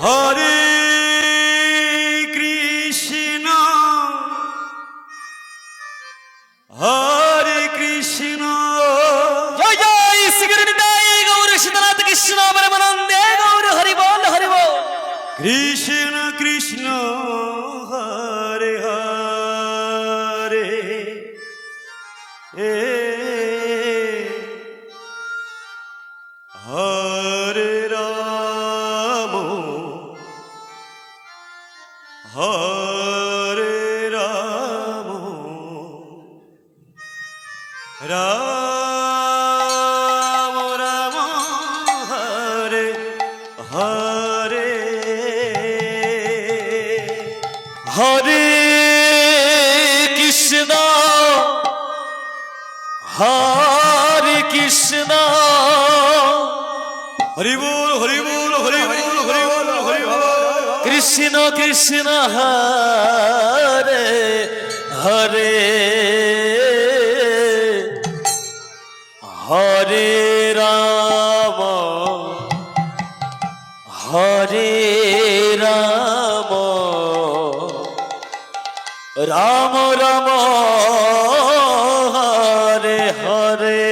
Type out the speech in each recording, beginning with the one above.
হরে Krishna হরে Krishna জয় জয় শ্রীগুরুনিতাই Gour Sitanath Krishna পরমানন্দে Gour Hari বল Hari বল। Krishna Krishna Hare Hare Hare Ram হরে Ram Ram Ram Hare Hare Hare Krishna হরে Krishna Hari বল Hari বল Hari বল Hari বল Hari বল Krishna Krishna Hare Hare Hare Ram হরে Ram Ram Ram Hare Hare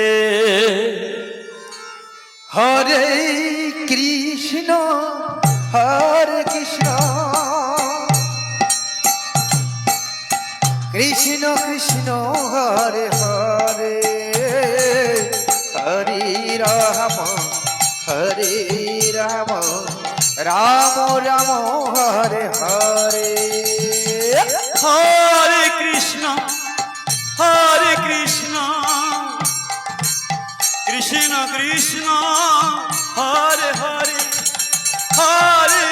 Hare Krishna হরে Krishna Krishna Krishna Hare Hare Hare Ram Ram Ram Hare Hare Hare Krishna Krishna Krishna Hare Hare Hare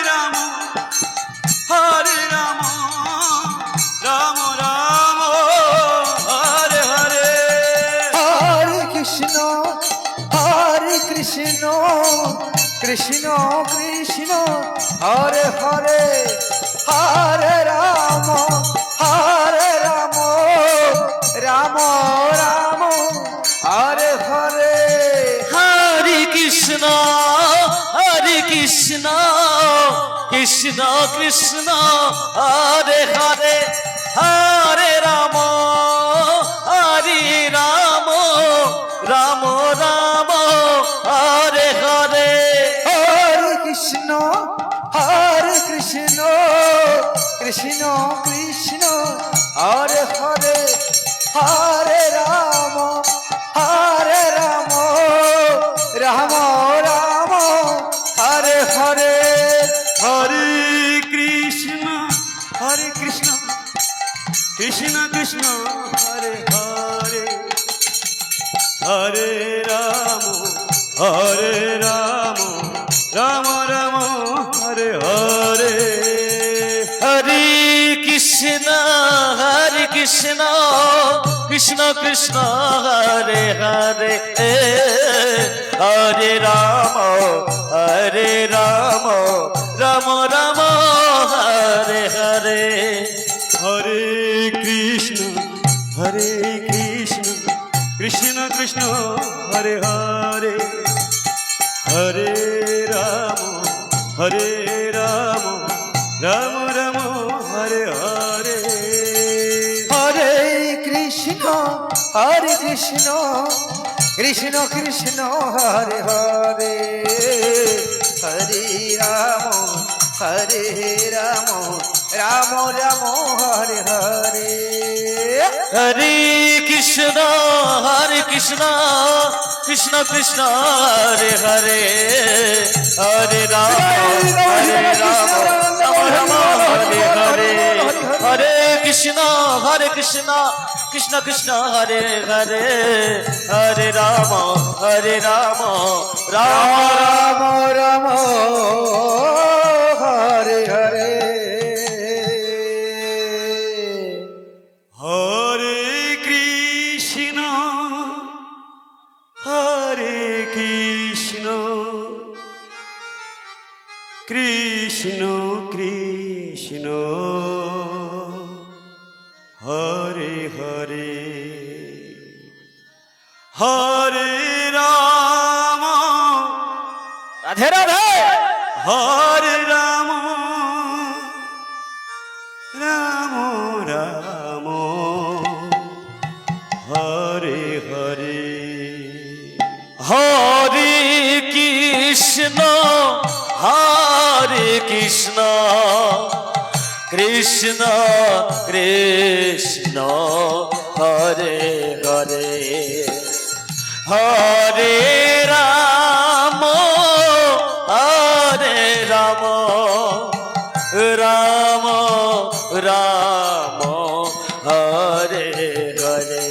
Ram Ram Ram Hare Hare Hare Krishna Krishna Krishna Hare Hare Hare Ram Ram Ram Hare Hare Hare Krishna Krishna Krishna Hare Hare Hare Ram Ram Ram Hare Hare Hare Krishna Krishna Krishna Hare Hare Hare Ram Ram Ram Hare Hare Hare Krishna Krishna Krishna Hare Hare Hare Ram Ram Ram Hare Hare Hare Krishna Krishna Krishna Hare Hare Hare Ram Ram Ram Hare Hare Hare Krishna Krishna Krishna Hare Hare Hare Ram Ram Ram Hare Hare Hare Krishna Krishna Krishna Hare Hare Hare Ram Ram Ram Hare Hare Hare Krishna Krishna Krishna Hare Hare Hare Ram Ram Ram Hare Hare Hare Krishna Krishna Krishna Hare Hare Hare Ram Ram Ram Hare Hare Hare Krishna Krishna Krishna Hare Hare Hare Radhe Radhe. হরে Ram Ram Ram Hare Hare Hare Krishna হরে Krishna Krishna Krishna Hare Hare Hare Ram হরে Ram Ram Ram Hare Hare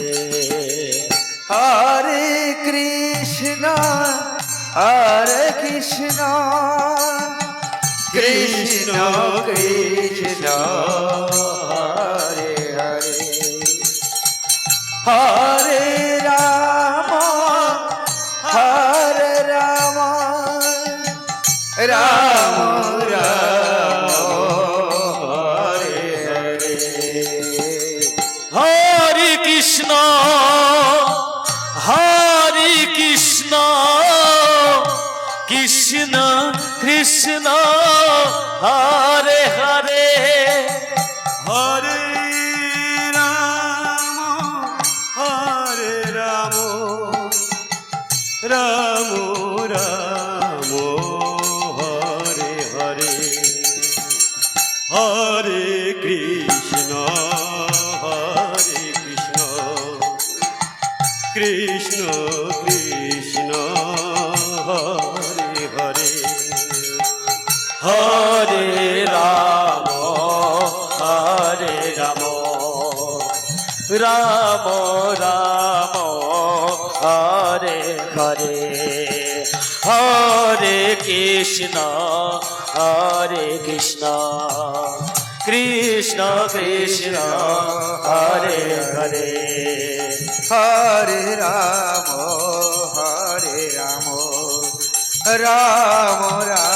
Hare Krishna হরে Krishna Krishna Krishna Hare Hare Hare Ram হরে Ram Ram Ram Hare Hare Hare Krishna হরে Krishna Krishna Krishna Hare Hare Hare Ram Ram Ram Hare Hare Hare Krishna Krishna Krishna Hare Hare Hare Ram Ram Ram Hare Hare Hare Krishna Krishna Krishna Hare Hare Hare Ram Ram Ram